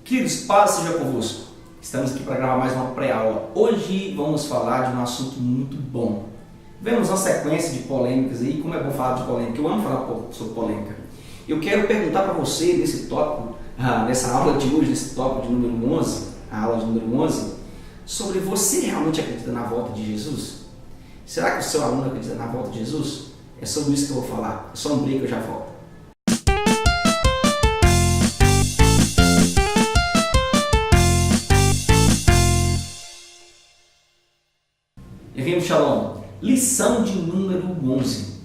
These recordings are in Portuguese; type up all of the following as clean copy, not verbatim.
Queridos, paz seja convosco. Estamos aqui para gravar mais uma pré-aula. Hoje vamos falar de um assunto muito bom. Vemos uma sequência de polêmicas aí, como é bom falar de polêmica, eu amo falar sobre polêmica. Eu quero perguntar para você nesse tópico, nessa aula de hoje, nesse tópico de número 11, a aula de número 11, sobre você realmente acredita na volta de Jesus? Será que o seu aluno acredita na volta de Jesus? É sobre isso que eu vou falar. É só um break que eu já volto. Enviem Shalom. Lição de número 11.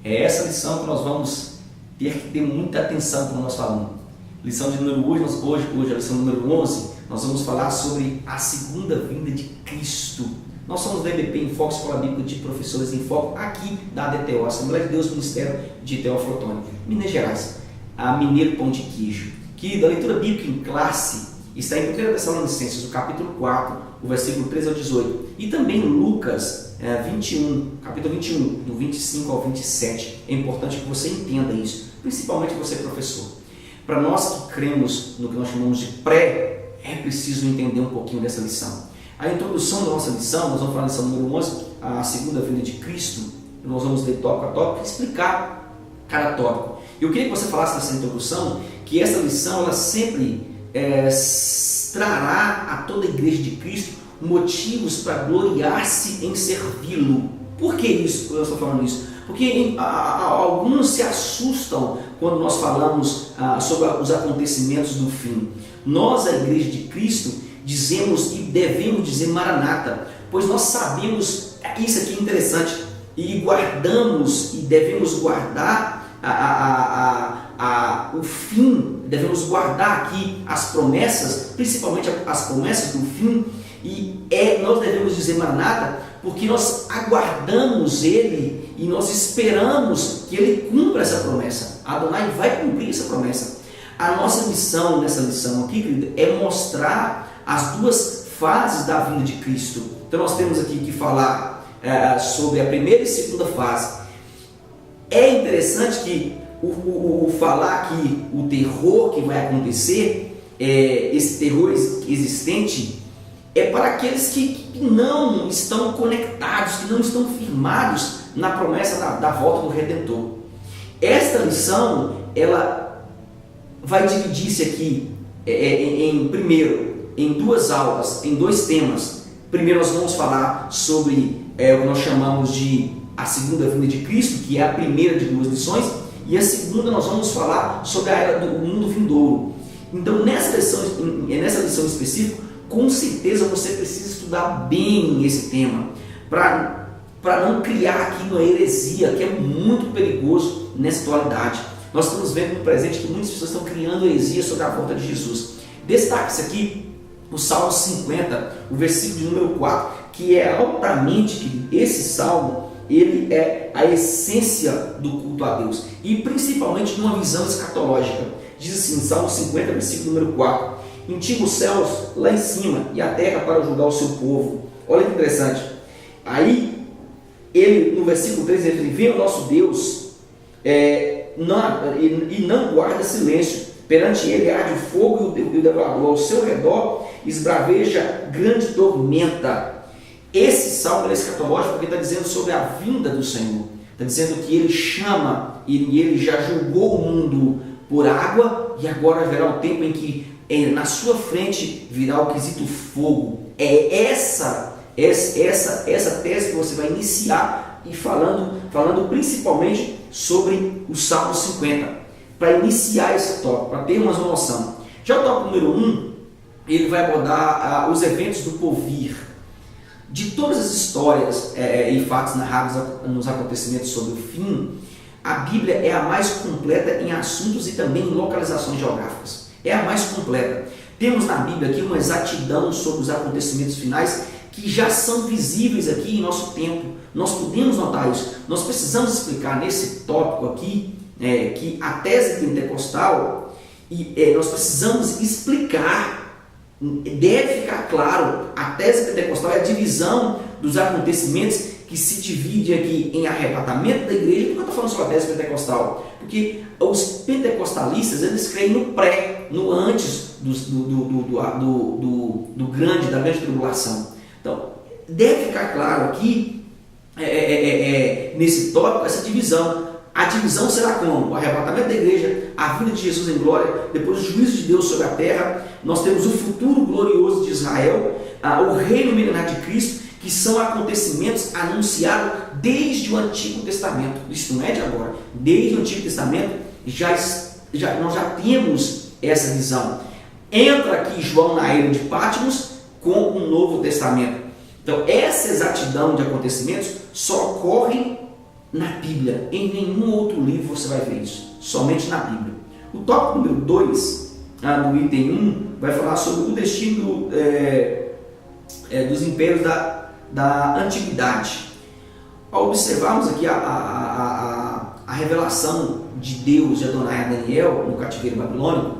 É essa lição que nós vamos ter que ter muita atenção para o nosso aluno. Lição de número hoje, a lição número 11, nós vamos falar sobre a segunda vinda de Cristo. Nós somos da EBP em Foco, Escola Bíblica de Professores em Foco, aqui da ADTO, Assembleia de Deus, Ministério de Teófilo Otoni, Minas Gerais, a Mineiro Pão de Queijo. Que da leitura bíblica em classe está em 1 Tessalonicenses, o capítulo 4, o versículo 13 ao 18, e também Lucas 21, capítulo 21, do 25 ao 27. É importante que você entenda isso, principalmente você, professor. Para nós que cremos no que nós chamamos de pré, é preciso entender um pouquinho dessa lição. A introdução da nossa lição, nós vamos falar da lição número 11, a segunda vinda de Cristo. Nós vamos ler tópico a tópico e explicar cada tópico. Eu queria que você falasse nessa introdução que essa lição ela sempre trará a toda a igreja de Cristo motivos para gloriar-se em servi-lo. Por que isso? Eu estou falando isso? Porque alguns se assustam quando nós falamos sobre os acontecimentos do fim. Nós, a igreja de Cristo, dizemos e devemos dizer Maranata, pois nós sabemos, isso aqui é interessante, e guardamos e devemos guardar o fim, devemos guardar aqui as promessas, principalmente as promessas do fim, e nós devemos dizer Maranata, porque nós aguardamos Ele e nós esperamos que Ele cumpra essa promessa. Adonai vai cumprir essa promessa. A nossa missão nessa lição aqui, querido, é mostrar as duas fases da vinda de Cristo. Então nós temos aqui que falar sobre a primeira e segunda fase. É interessante que o falar que o terror que vai acontecer, esse terror existente, é para aqueles que não estão conectados, que não estão firmados na promessa da volta do Redentor. Esta lição, ela vai dividir-se aqui em duas aulas, em dois temas. Primeiro nós vamos falar sobre o que nós chamamos de a segunda vinda de Cristo, que é a primeira de duas lições, e a segunda nós vamos falar sobre a era do mundo vindouro. Então nessa lição específica, com certeza você precisa estudar bem esse tema, para não criar aqui uma heresia, que é muito perigoso nessa atualidade. Nós estamos vendo no presente que muitas pessoas estão criando heresia sobre a volta de Jesus. Destaque-se aqui o Salmo 50, o versículo de número 4, que é altamente, que esse salmo, ele é a essência do culto a Deus, e principalmente numa visão escatológica. Diz assim, Salmo 50, versículo número 4, intiga os céus lá em cima e a terra para julgar o seu povo. Olha que interessante. Aí, ele, no versículo 3, ele diz, vem o nosso Deus e não guarda silêncio. Perante ele arde o fogo e o devorador. Ao seu redor esbraveja grande tormenta. Esse salmo é escatológico porque está dizendo sobre a vinda do Senhor. Está dizendo que ele chama e ele já julgou o mundo por água e agora haverá o tempo em que na sua frente virá o quesito fogo. É essa tese que você vai iniciar e falando principalmente sobre o Salmo 50, para iniciar esse tópico, para ter uma noção. Já o tópico número 1, ele vai abordar os eventos do porvir. De todas as histórias e fatos narrados nos acontecimentos sobre o fim, a Bíblia é a mais completa em assuntos e também em localizações geográficas. É a mais completa. Temos na Bíblia aqui uma exatidão sobre os acontecimentos finais que já são visíveis aqui em nosso tempo. Nós podemos notar isso. Nós precisamos explicar nesse tópico aqui que a tese pentecostal, nós precisamos explicar, deve ficar claro, a tese pentecostal é a divisão dos acontecimentos que se divide aqui em arrebatamento da igreja. Por que eu estou falando sobre a tese pentecostal? Porque os pentecostalistas, eles creem no pré, no antes da grande tribulação. Então, deve ficar claro aqui, nesse tópico, essa divisão. A divisão será como? O arrebatamento da igreja, a vinda de Jesus em glória, depois o juízo de Deus sobre a terra. Nós temos o futuro glorioso de Israel, o reino milenar de Cristo, que são acontecimentos anunciados desde o Antigo Testamento. Isso não é de agora. Desde o Antigo Testamento nós já temos essa visão. Entra aqui João na ilha de Patmos com o Novo Testamento. Então, essa exatidão de acontecimentos só ocorre na Bíblia. Em nenhum outro livro você vai ver isso. Somente na Bíblia. O tópico número 2, do item 1, vai falar sobre o destino dos impérios da antiguidade. Ao observarmos aqui a revelação de Deus de Adonai a Daniel no cativeiro babilônico,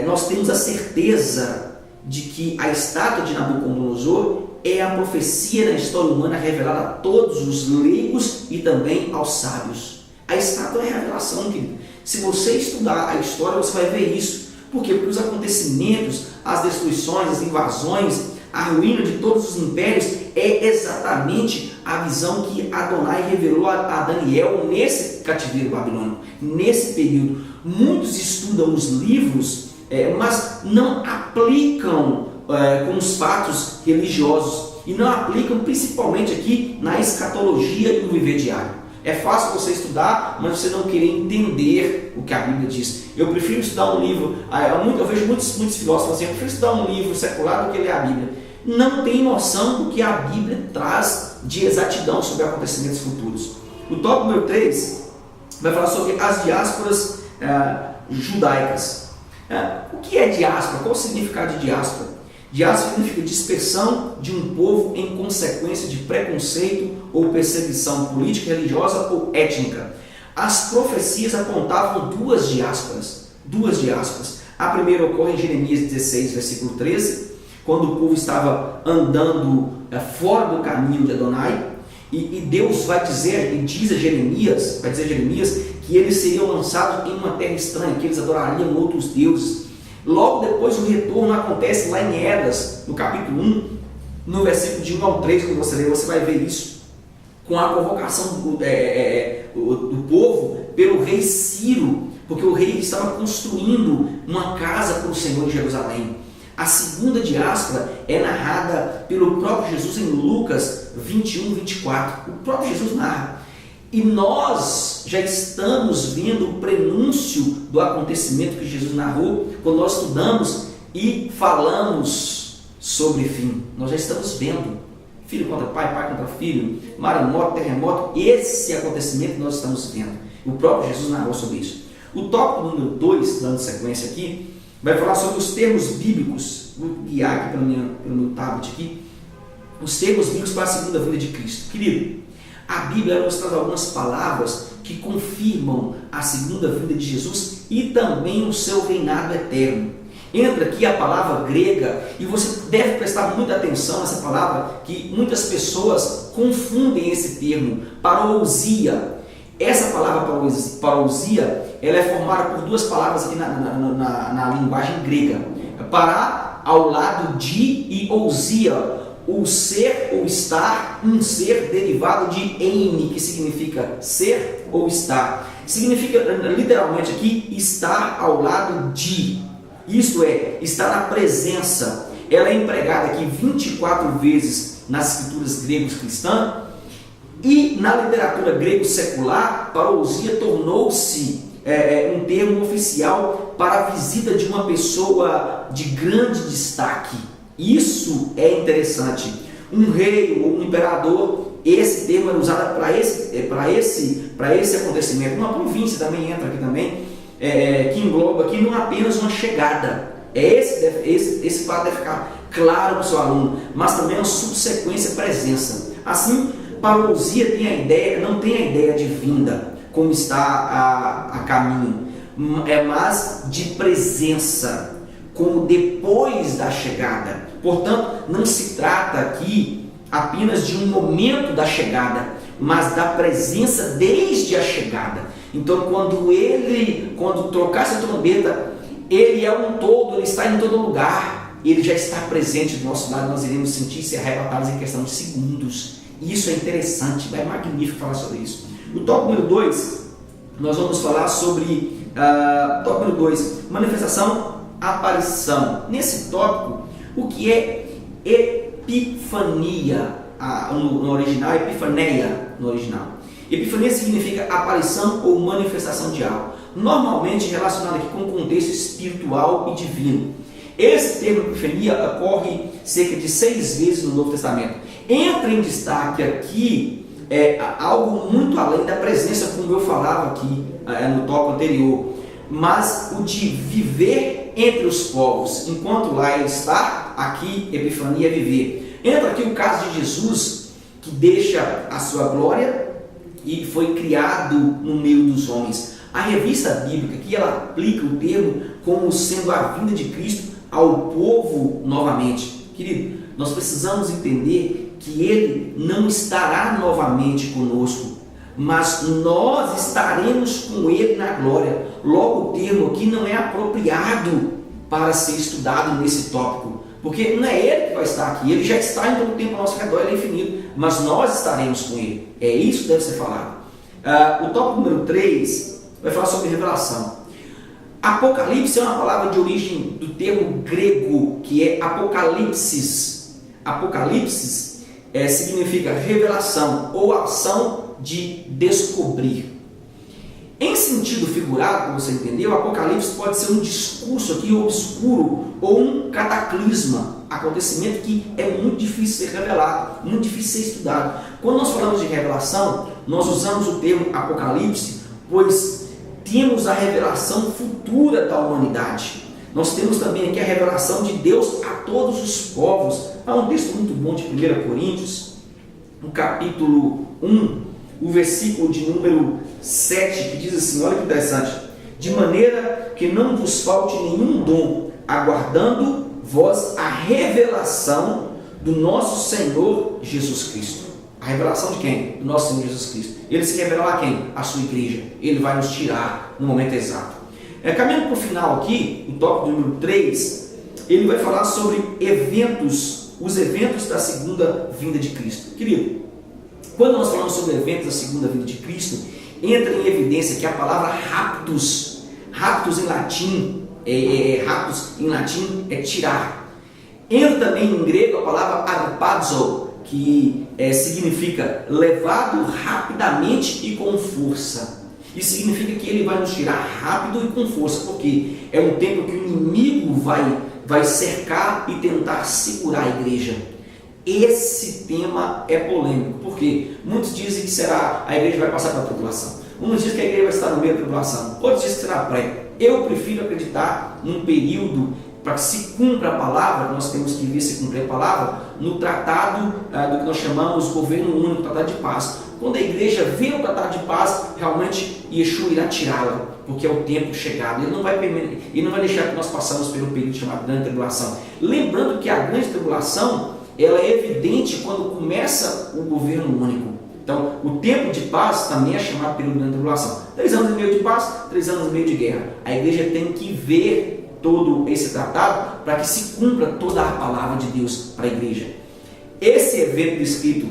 nós temos a certeza de que a estátua de Nabucodonosor é a profecia na história humana revelada a todos os leigos e também aos sábios. A estátua é a revelação, querido. Se você estudar a história, você vai ver isso. Por quê? Porque os acontecimentos, as destruições, as invasões, a ruína de todos os impérios é exatamente a visão que Adonai revelou a Daniel nesse cativeiro babilônico, nesse período. Muitos estudam os livros, mas não aplicam com os fatos religiosos e não aplicam principalmente aqui na escatologia e no viver diário. É fácil você estudar, mas você não querer entender o que a Bíblia diz. Eu prefiro estudar um livro, eu vejo muitos filósofos assim, eu prefiro estudar um livro secular do que ler a Bíblia. Não tem noção do que a Bíblia traz de exatidão sobre acontecimentos futuros. O tópico número 3 vai falar sobre as diásporas judaicas. O que é diáspora? Qual o significado de diáspora? Diáspora significa dispersão de um povo em consequência de preconceito ou perseguição política, religiosa ou étnica. As profecias apontavam duas diásporas. A primeira ocorre em Jeremias 16, versículo 13, quando o povo estava andando fora do caminho de Adonai, e Deus vai dizer, e diz a Jeremias, que eles seriam lançados em uma terra estranha, que eles adorariam outros deuses. Logo depois o retorno acontece lá em Esdras, no capítulo 1, no versículo de 1 ao 3, quando você ler, você vai ver isso, com a convocação do povo pelo rei Ciro, porque o rei estava construindo uma casa para o Senhor em Jerusalém. A segunda diáspora é narrada pelo próprio Jesus em Lucas 21, 24. O próprio Jesus narra. E nós já estamos vendo o prenúncio do acontecimento que Jesus narrou quando nós estudamos e falamos sobre fim. Nós já estamos vendo filho contra pai, pai contra filho, maremoto, terremoto. Esse acontecimento nós estamos vendo. O próprio Jesus narrou sobre isso. O tópico número 2, dando sequência aqui, vai falar sobre os termos bíblicos. Vou guiar aqui pelo meu tablet aqui. Os termos bíblicos para a segunda vinda de Cristo. Querido, a Bíblia nos traz algumas palavras que confirmam a segunda vinda de Jesus e também o seu reinado eterno. Entra aqui a palavra grega, e você deve prestar muita atenção nessa palavra, que muitas pessoas confundem esse termo, parousia. Essa palavra parousia, ela é formada por duas palavras aqui na linguagem grega. Pará, ao lado de, e ousia, o ser ou estar, um ser derivado de eime, que significa ser ou estar. Significa literalmente aqui estar ao lado de, isto é, estar na presença. Ela é empregada aqui 24 vezes nas escrituras gregos cristãs, e na literatura grego secular, parousia tornou-se um termo oficial para a visita de uma pessoa de grande destaque. Isso é interessante. Um rei ou um imperador, esse termo é usado para esse acontecimento. Uma província também entra aqui também, que engloba aqui não apenas uma chegada. Esse fato deve ficar claro para o seu aluno, mas também uma subsequência presença. Assim, parousia não tem a ideia de vinda, como está a caminho, mas de presença, como depois da chegada. Portanto, não se trata aqui apenas de um momento da chegada, mas da presença desde a chegada. Então, quando trocar essa trombeta, ele é um todo, ele está em todo lugar, ele já está presente do nosso lado, nós iremos sentir ser arrebatados em questão de segundos. E isso é interessante, é magnífico falar sobre isso. O tópico número 2, nós vamos falar sobre tópico número 2, manifestação, aparição. Nesse tópico, o que é epifania no original, epifaneia no original. Epifania significa aparição ou manifestação de algo, normalmente relacionado aqui com o contexto espiritual e divino. Esse termo epifania ocorre cerca de 6 vezes no Novo Testamento. Entra em destaque aqui algo muito além da presença, como eu falava aqui no tópico anterior, mas o de viver entre os povos. Enquanto lá ele está, aqui epifania é viver. Entra aqui o caso de Jesus, que deixa a sua glória e foi criado no meio dos homens. A revista bíblica aqui, ela aplica o termo como sendo a vinda de Cristo ao povo novamente. Querido, nós precisamos entender que Ele não estará novamente conosco, mas nós estaremos com Ele na glória. Logo, o termo aqui não é apropriado para ser estudado nesse tópico, porque não é Ele que vai estar aqui, Ele já está em todo o tempo ao nosso redor, Ele é infinito, mas nós estaremos com Ele. É isso que deve ser falado. O tópico número 3 vai falar sobre revelação. Apocalipse é uma palavra de origem do termo grego, que é apocalipsis. Apocalipsis significa revelação ou ação de descobrir. Em sentido figurado, como você entendeu, Apocalipse pode ser um discurso aqui obscuro ou um cataclisma, acontecimento que é muito difícil ser revelado, muito difícil ser estudado. Quando nós falamos de revelação, nós usamos o termo Apocalipse, pois temos a revelação futura da humanidade. Nós temos também aqui a revelação de Deus a todos os povos. Há um texto muito bom de 1 Coríntios, no capítulo 1, o versículo de número 7, que diz assim, olha que interessante: de maneira que não vos falte nenhum dom, aguardando vós a revelação do nosso Senhor Jesus Cristo. A revelação de quem? Do nosso Senhor Jesus Cristo. Ele se revelará a quem? A sua igreja. Ele vai nos tirar no momento exato. Caminhando para o final aqui, o tópico número 3, ele vai falar sobre eventos, os eventos da segunda vinda de Cristo. Querido, quando nós falamos sobre eventos da segunda vinda de Cristo, entra em evidência que a palavra raptus em latim, é tirar. Entra também em grego a palavra arpazo, que significa levado rapidamente e com força. Isso significa que ele vai nos tirar rápido e com força, porque é um tempo que o inimigo vai cercar e tentar segurar a igreja. Esse tema é polêmico, porque muitos dizem que a igreja vai passar pela tribulação. Uns dizem que a igreja vai estar no meio da tribulação, outros dizem que será pré. Eu prefiro acreditar num período para que se cumpra a palavra, nós temos que ver se cumprir a palavra, no tratado do que nós chamamos governo único, tratado de paz. Quando a igreja vê o tratado de paz, realmente Yeshua irá tirá-la, porque é o tempo chegado. Ele não vai deixar que nós passamos pelo período chamado grande tribulação. Lembrando que a grande tribulação, ela é evidente quando começa o governo único. Então, o tempo de paz também é chamado período de grande tribulação. 3 anos e meio de paz, 3 anos e meio de guerra. A igreja tem que ver todo esse tratado para que se cumpra toda a palavra de Deus para a igreja. Esse evento descrito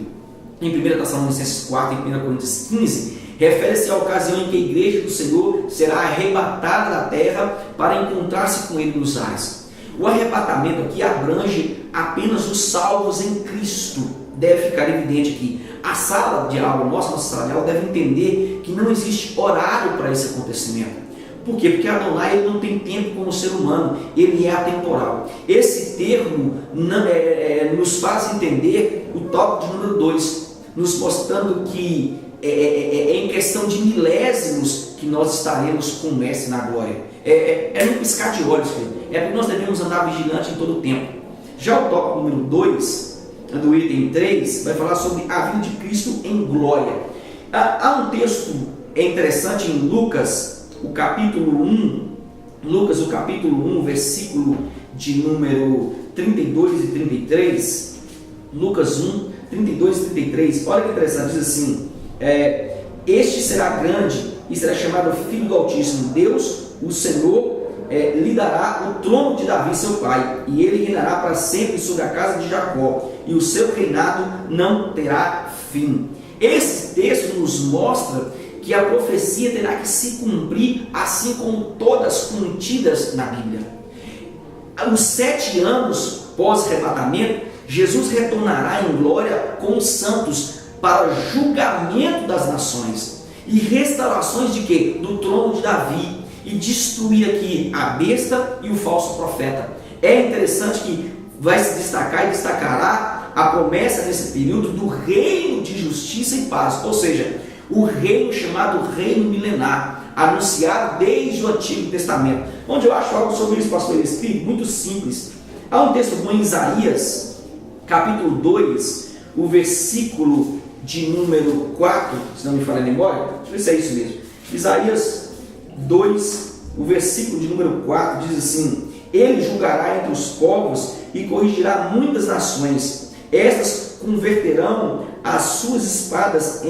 em 1 Tessalonicenses 4 e 1 Coríntios 15 refere-se à ocasião em que a igreja do Senhor será arrebatada da terra para encontrar-se com Ele nos ares. O arrebatamento aqui abrange apenas os salvos em Cristo. Deve ficar evidente aqui. A sala de aula, nossa sala de aula, deve entender que não existe horário para esse acontecimento. Por quê? Porque Adonai ele não tem tempo como ser humano, ele é atemporal. Esse termo nos faz entender o tópico de número 2, nos mostrando que é em questão de milésimos que nós estaremos com o Mestre na glória. É no piscar de olhos, filho. É porque nós devemos andar vigilante em todo o tempo. Já o tópico número 2, do item 3, vai falar sobre a vinda de Cristo em glória. Há um texto interessante em Lucas, o capítulo 1, versículo de número 32 e 33, Lucas 1, 32 e 33, olha que interessante, diz assim, este será grande e será chamado Filho do Altíssimo. Deus, o Senhor, lhe dará o trono de Davi, seu pai, e ele reinará para sempre sobre a casa de Jacó, e o seu reinado não terá fim. Esse texto nos mostra que a profecia terá que se cumprir, assim como todas contidas na Bíblia. Os 7 anos pós-arrebatamento, Jesus retornará em glória com os santos para julgamento das nações e restaurações de quê? Do trono de Davi, e destruir aqui a besta e o falso profeta. É interessante que vai se destacar e destacará a promessa nesse período do reino de justiça e paz, ou seja, o reino chamado reino milenar, anunciado desde o Antigo Testamento. Onde eu acho algo sobre isso, pastor Espírito, muito simples. Há um texto bom em Isaías, capítulo 2, o versículo de número 4, se não me falha a memória, deixa eu ver se é isso mesmo. Isaías 2, o versículo de número 4 diz assim: ele julgará entre os povos e corrigirá muitas nações. Estas converterão as suas espadas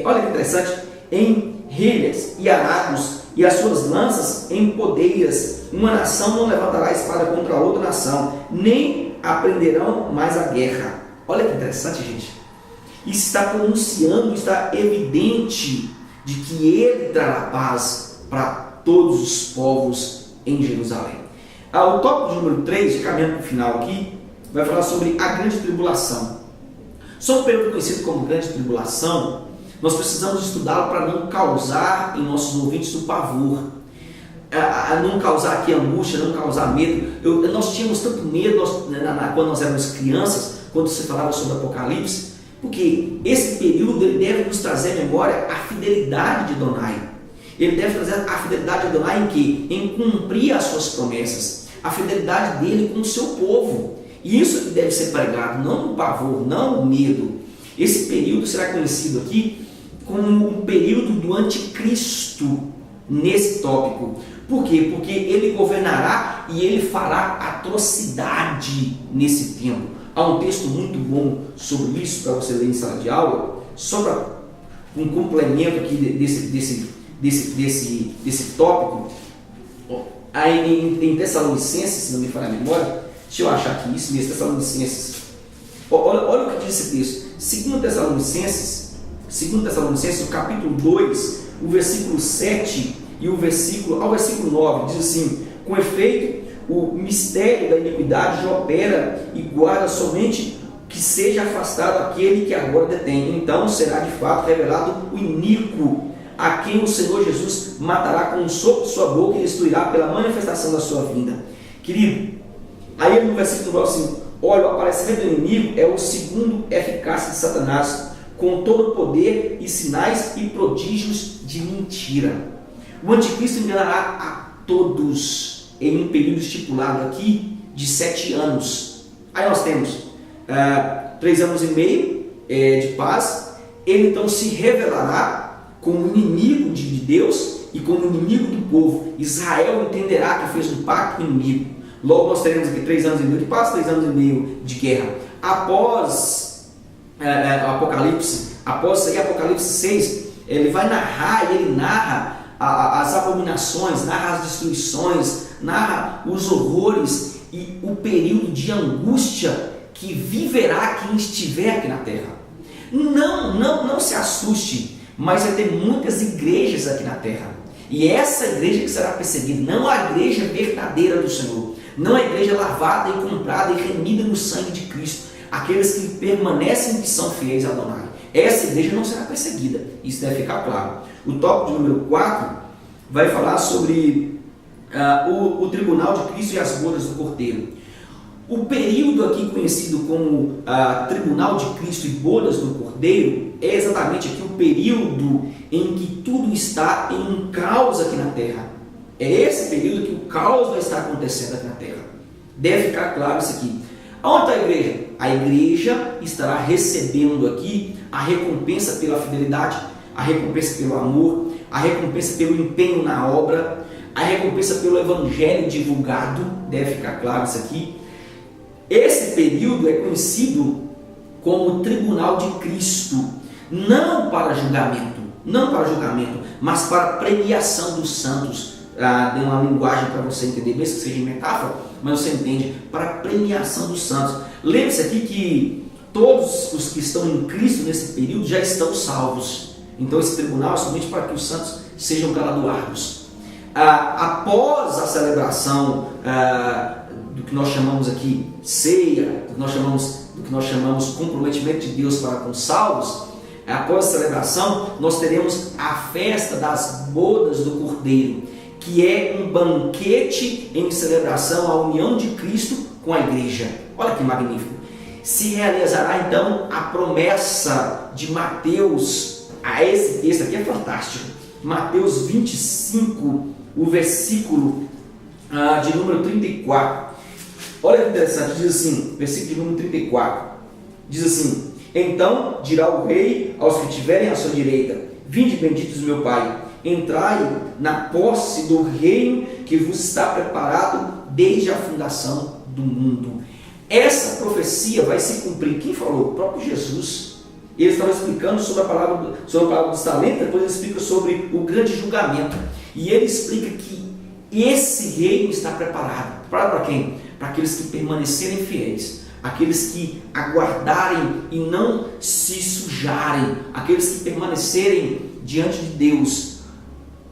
olha que interessante, em relhas e arados, e as suas lanças em podeiras. Uma nação não levantará a espada contra outra nação, nem aprenderão mais a guerra. Olha que interessante, gente. Isso está pronunciando, está evidente de que ele trará paz para todos os povos em Jerusalém. O tópico número 3, caminhando para o final aqui, vai falar sobre a grande tribulação. Só um período conhecido como grande tribulação, nós precisamos estudá-lo para não causar em nossos ouvintes o pavor, não causar aqui angústia, não causar medo. Nós tínhamos tanto medo quando nós éramos crianças, quando se falava sobre Apocalipse, porque esse período ele deve nos trazer à memória a fidelidade de Adonai. Ele deve trazer a fidelidade de Adonai em quê? Em cumprir as suas promessas, a fidelidade dele com o seu povo. E isso que deve ser pregado, não o pavor, não o medo. Esse período será conhecido aqui como o período do anticristo nesse tópico. Por quê? Porque ele governará e ele fará atrocidade nesse tempo. Há um texto muito bom sobre isso para você ler em sala de aula, só para um complemento aqui desse tópico. Aí em Tessalonicenses, se não me falha a memória, deixa eu achar aqui isso mesmo, Tessalonicenses. Olha o que diz esse texto. 2 Tessalonicenses, no capítulo 2, o versículo 7 e ao versículo 9, diz assim: com efeito, o mistério da iniquidade já opera e guarda somente que seja afastado aquele que agora detém. Então será de fato revelado o iníquo, a quem o Senhor Jesus matará com um sopro de sua boca e destruirá pela manifestação da sua vinda. Querido, aí no versículo 9 assim: olha, o aparecimento do inimigo é o segundo eficácia de Satanás, com todo o poder e sinais e prodígios de mentira. O anticristo enganará a todos em um período estipulado aqui de 7 anos. Aí nós temos 3 anos e meio de paz. Ele então se revelará como inimigo de Deus e como inimigo do povo. Israel entenderá que fez um pacto com o inimigo. Logo nós teremos aqui 3 anos e meio de paz, 3 anos e meio de guerra. Após Apocalipse, após sair Apocalipse 6, ele vai narrar, e ele narra as abominações, narra as destruições, narra os horrores e o período de angústia que viverá quem estiver aqui na terra. Não se assuste, mas vai ter muitas igrejas aqui na terra. E essa igreja que será perseguida, não a igreja verdadeira do Senhor, não a igreja lavada e comprada e remida no sangue de Cristo, aqueles que permanecem e que são fiéis a Adonai. Essa igreja não será perseguida, isso deve ficar claro. O tópico de número 4 vai falar sobre o tribunal de Cristo e as bodas do Cordeiro. O período aqui conhecido como tribunal de Cristo e bodas do Cordeiro é exatamente aqui o período em que tudo está em um caos aqui na terra. É esse período que o caos vai estar acontecendo aqui na terra. Deve ficar claro isso aqui. Aonde está a igreja? A igreja estará recebendo aqui a recompensa pela fidelidade, a recompensa pelo amor, a recompensa pelo empenho na obra, a recompensa pelo evangelho divulgado. Deve ficar claro isso aqui. Esse período é conhecido como tribunal de Cristo, não para julgamento, mas para premiação dos santos. Dei uma linguagem para você entender, mesmo que seja em metáfora, mas você entende, para premiação dos santos. Lembre-se aqui que todos os que estão em Cristo nesse período já estão salvos. Então esse tribunal é somente para que os santos sejam galardoados. Após a celebração do que nós chamamos aqui ceia, do que nós chamamos comprometimento de Deus para com os salvos, após a celebração nós teremos a festa das bodas do Cordeiro, que é um banquete em celebração à união de Cristo com a igreja. Olha que magnífico! Se realizará então a promessa de Mateus. Esse texto aqui é fantástico. Mateus 25, o versículo de número 34. Olha que interessante, diz assim, versículo de número 34. Diz assim: então dirá o rei aos que tiverem à sua direita: vinde benditos do meu Pai, entrai na posse do reino que vos está preparado desde a fundação do mundo. Essa profecia vai se cumprir. Quem falou? O próprio Jesus. Ele estava explicando sobre a palavra dos talentos, depois ele explica sobre o grande julgamento. E ele explica que esse reino está preparado. Preparado para quem? Para aqueles que permanecerem fiéis, aqueles que aguardarem e não se sujarem, aqueles que permanecerem diante de Deus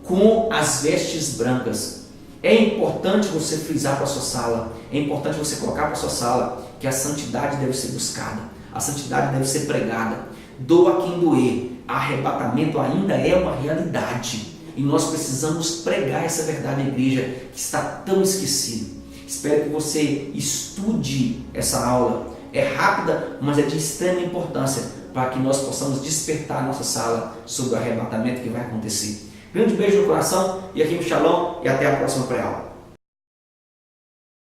com as vestes brancas. É importante você frisar para a sua sala, é importante você colocar para a sua sala que a santidade deve ser buscada, a santidade deve ser pregada. Doa quem doer, arrebatamento ainda é uma realidade e nós precisamos pregar essa verdade à igreja que está tão esquecida. Espero que você estude essa aula. É rápida, mas é de extrema importância para que nós possamos despertar a nossa sala sobre o arrebatamento que vai acontecer. Grande beijo no coração e aqui no Shalom e até a próxima pré-aula.